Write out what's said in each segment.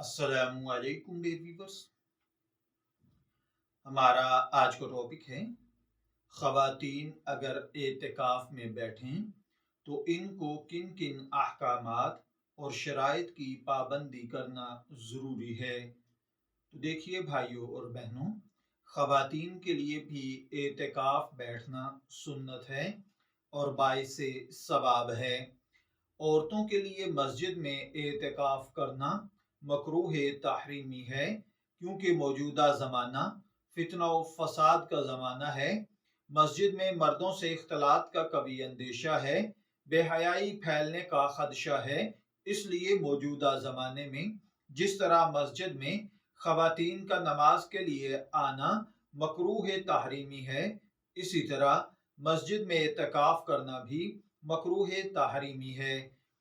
अस्सलामुअलैकुम dear viewers. हमारा आज का टॉपिक है ख़वातीन अगर एतिकाफ़ में बैठें तो इनको किन किन अहकामात और शराइत की पाबंदी करना ज़रूरी है। तो देखिए भाइयों और बहनों, ख़वातीन के लिए भी एतिकाफ़ बैठना सुन्नत है और बाइसे सवाब है। औरतों के लिए मस्जिद में एतिकाफ़ करना मकरूह तहरीमी है, क्योंकि मौजूदा ज़माना फितना व फसाद का ज़माना है। मस्जिद में मर्दों से इख्तलात का कभी अंदेशा है, बेहयाई फैलने का खदशा है। इसलिए मौजूदा ज़माने में जिस तरह मस्जिद में ख़वातीन का नमाज के लिए आना मकरूह तहरीमी है, इसी तरह मस्जिद में एतिकाफ़ करना भी मकरूह तहरीमी है।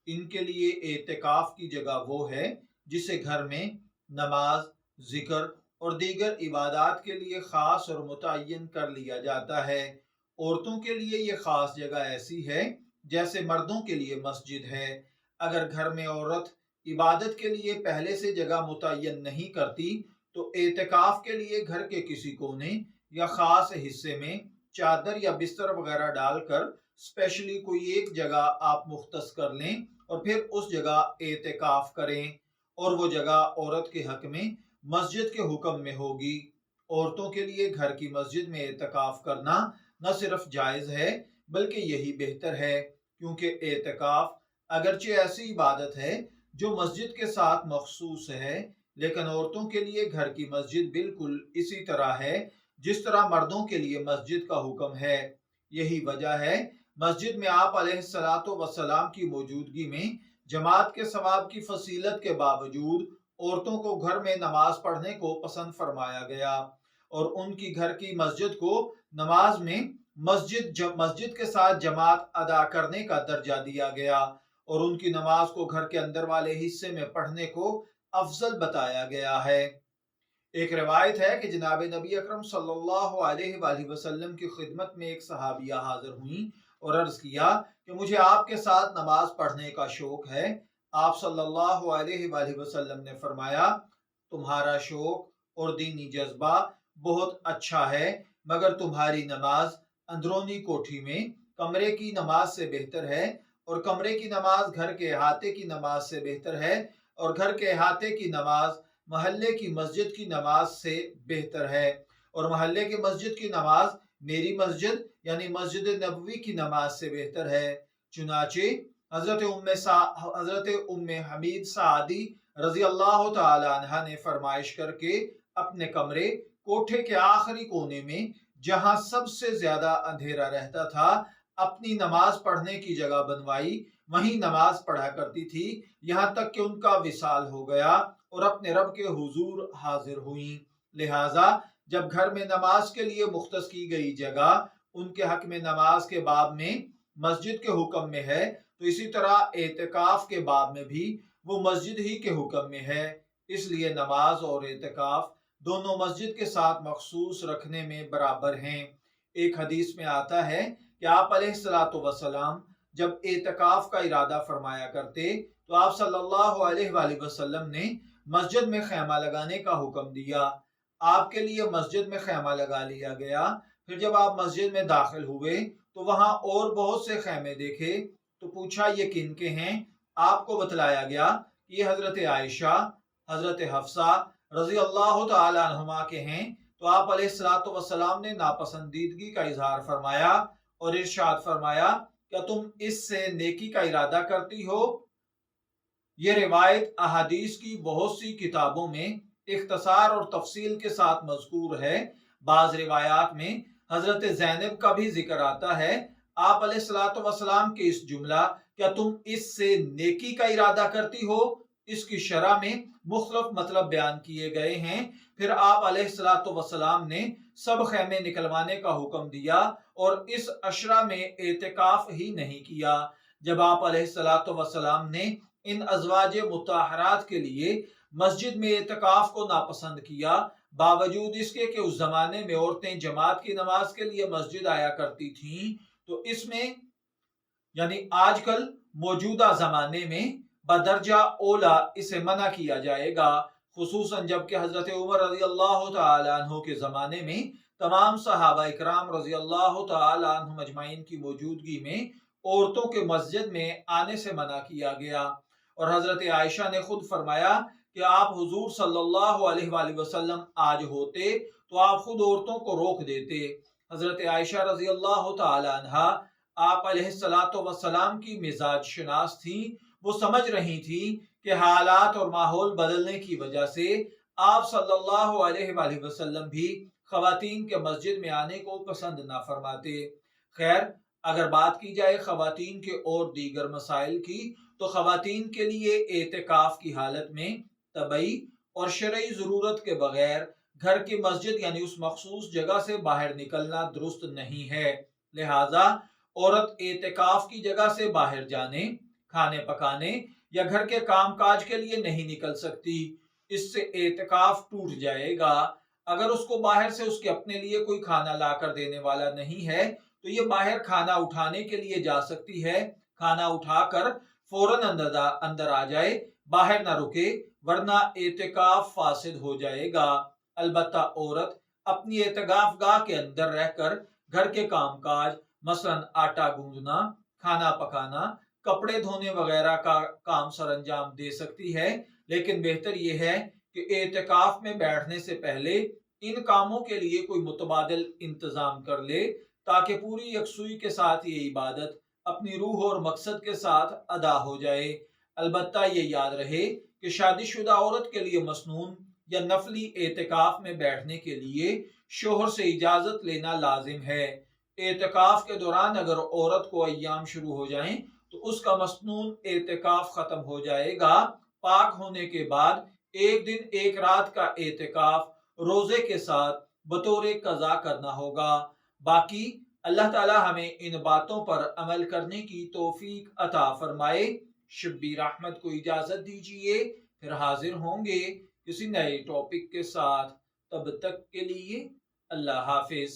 इनके लिए एतिकाफ़ की जगह वो है जिसे घर में नमाज, जिक्र और दीगर इबादात के लिए ख़ास और मुतय्यन कर लिया जाता है। औरतों के लिए ये ख़ास जगह ऐसी है जैसे मर्दों के लिए मस्जिद है। अगर घर में औरत इबादत के लिए पहले से जगह मुतय्यन नहीं करती तो एतिकाफ़ के लिए घर के किसी कोने या ख़ास हिस्से में चादर या बिस्तर वगैरह डालकर स्पेशली कोई एक जगह आप मुख्तस कर लें और फिर उस जगह एतिकाफ़ करें, और वो जगह औरत के हक में मस्जिद के हुक्म में होगी। औरतों के लिए घर की मस्जिद में एतिकाफ़ करना न सिर्फ जायज़ है बल्कि यही बेहतर है, क्योंकि एतिकाफ़ अगरचे ऐसी इबादत है जो मस्जिद के साथ मखसूस है, लेकिन औरतों के लिए घर की मस्जिद बिल्कुल इसी तरह है जिस तरह मर्दों के लिए मस्जिद का हुक्म है। यही वजह है मस्जिद में आप अलैहिस्सलातो वस्सलाम की मौजूदगी में जमात के सवाब की फसीलत के बावजूद औरतों को घर में नमाज पढ़ने को पसंद फरमाया गया, और उनकी घर की मस्जिद को नमाज में मस्जिद के साथ जमात अदा करने का दर्जा दिया गया, और उनकी नमाज को घर के अंदर वाले हिस्से में पढ़ने को अफजल बताया गया है। एक रिवायत है कि जनाब नबी अकरम सल्लल्लाहु अलैहि वसल्लम की खिदमत में एक सहाबिया हाजिर हुई और अर्ज किया कि मुझे आपके साथ नमाज पढ़ने का शौक है। आप सल्लल्लाहु अलैहि वसल्लम ने फरमाया, तुम्हारा शौक और दीनी जज्बा बहुत अच्छा है, मगर तुम्हारी नमाज अंदरूनी कोठी में कमरे की नमाज से बेहतर है, और कमरे की नमाज घर के अहाते की नमाज से बेहतर है, और घर के अहाते की नमाज महल्ले की मस्जिद की नमाज से बेहतर है, और महल्ले की मस्जिद की नमाज मेरी मस्जिद यानी मस्जिद नबवी की नमाज से बेहतर है। चुनाचे हजरत उम्मे हमीद सादी रजी अल्लाह तआला अन्हा ने फरमाइश करके अपने कमरे कोठे के आखिरी कोने में, जहां सबसे ज्यादा अंधेरा रहता था, अपनी नमाज पढ़ने की जगह बनवाई। वहीं नमाज पढ़ा करती थी यहाँ तक कि उनका विसाल हो गया और अपने रब के हुजूर हाजिर हुई। लिहाजा जब घर में नमाज के लिए मुख्तस की गई जगह उनके हक में नमाज के बाब में मस्जिद के हुक्म में है, तो इसी तरह एतिकाफ के बाब में भी वो मस्जिद ही के हुक्म में है। इसलिए नमाज और एतिकाफ दोनों मस्जिद के साथ मखसूस रखने में बराबर हैं। एक हदीस में आता है कि आप अलैहिस्सलातु वस्सलाम जब एतिकाफ का इरादा फरमाया करते तो आप सल्लल्लाहु अलैहि वसल्लम ने मस्जिद में खैमा लगाने का हुक्म दिया। आपके लिए मस्जिद में खैमा लगा लिया गया। फिर जब आप मस्जिद में दाखिल हुए तो वहां और बहुत से खैमे देखे, तो पूछा ये किन के हैं। आपको बतलाया गया कि ये हजरत आयशा, हजरत हफ्सा रजी अल्लाह तआला अन्हुमा के हैं। तो आप अलैहिस्सलातु वस्सलाम ने नापसंदीदगी का इजहार फरमाया और इरशाद फरमाया, क्या तुम इससे नेकी का इरादा करती हो? ये रिवायत अहादीस की बहुत सी किताबों में इख्तसार और तफसील के साथ मज़कूर है। बाज़ रिवायात में हजरत ज़ैनब का भी जिक्र आता है। आप अलैहिस्सलातु वस्सलाम के इस जुमला क्या तुम इससे नेकी का इरादा करती हो, इसकी शरह में मुख्तलिफ मतलब बयान किए गए हैं। फिर आप अलैहिस्सलातु वस्सलाम ने सब खैमे निकलवाने का हुक्म दिया और इस अशरा में एतिकाफ ही नहीं किया। जब आप अलैहिस्सलातु वस्सलाम ने इन अज़वाज मुताहरात के लिए मस्जिद में एतिकाफ को नापसंद किया, बावजूद इसके कि उस जमाने में औरतें जमात की नमाज के लिए मस्जिद आया करती थीं, तो इसमें यानी आजकल मौजूदा जमाने में बदरजा ओला इसे मना किया जाएगा, खुसूसन जबकि हजरत उमर रजी अल्लाह तआला अन्हु के ज़माने में तमाम सहाबा इकराम रजी अल्लाह तआला अन्हुम अजमाइन की मौजूदगी में औरतों के मस्जिद में आने से मना किया गया। और हजरत आयशा ने खुद फरमाया कि आप हुजूर सल्लल्लाहु अलैहि वसल्लम आज होते तो आप खुद औरतों को रोक देते। हजरत आयशा रजी अल्लाह तआला अन्हा आप अलैहिस्सलातु वस्सलाम की मिजाज शनास थी। वो समझ रही थी कि हालात और माहौल बदलने की वजह से आप सल्लल्लाहु अलैहि वसल्लम भी खवातीन के मस्जिद में आने को पसंद ना फरमाते। खैर, अगर बात की जाए खवातीन के और दीगर मसाइल की, तो खवातीन के लिए एतिकाफ की हालत में तबई और शरई ज़रूरत के बगैर घर की मस्जिद यानी उस मखसूस जगह से बाहर निकलना दुरुस्त नहीं है। लिहाजा औरत एतिकाफ की जगह से बाहर जाने, खाने पकाने या घर के काम काज के लिए नहीं निकल सकती। इससे एतिकाफ टूट जाएगा। अगर उसको बाहर से उसके अपने लिए कोई खाना लाकर देने वाला नहीं है तो ये बाहर खाना उठाने के लिए जा सकती है। खाना उठाकर फौरन अंदर आ जाए, बाहर ना रुके, वरना एतिकाफ फासिद हो जाएगा। अलबत्ता औरत अपनी एतिकाफ गाह के अंदर रहकर घर के काम काज मसलन आटा गूंदना, खाना पकाना, कपड़े धोने वगैरह का काम सरंजाम दे सकती है। लेकिन बेहतर यह है कि एतिकाफ में बैठने से पहले इन कामों के लिए कोई मुतबादिल इंतजाम कर ले, ताकि पूरी यकसुई के साथ ये इबादत अपनी रूह और मकसद के साथ अदा हो जाए। अलबत्ता ये याद रहे कि शादीशुदा औरत के लिए मसनून या नफली एतिकाफ में बैठने के लिए शोहर से इजाजत लेना लाजिम है। एतिकाफ के दौरान अगर औरत को अय्याम शुरू हो जाएं तो उसका मसनून एतिकाफ खत्म हो जाएगा। पाक होने के बाद एक दिन एक रात का एतिकाफ रोजे के साथ बतौर कज़ा करना होगा। बाकी अल्लाह ताला हमें इन बातों पर अमल करने की तौफीक अता फरमाए। शब्बीर अहमद को इजाजत दीजिए, फिर हाजिर होंगे किसी नए टॉपिक के साथ। तब तक के लिए अल्लाह हाफिज।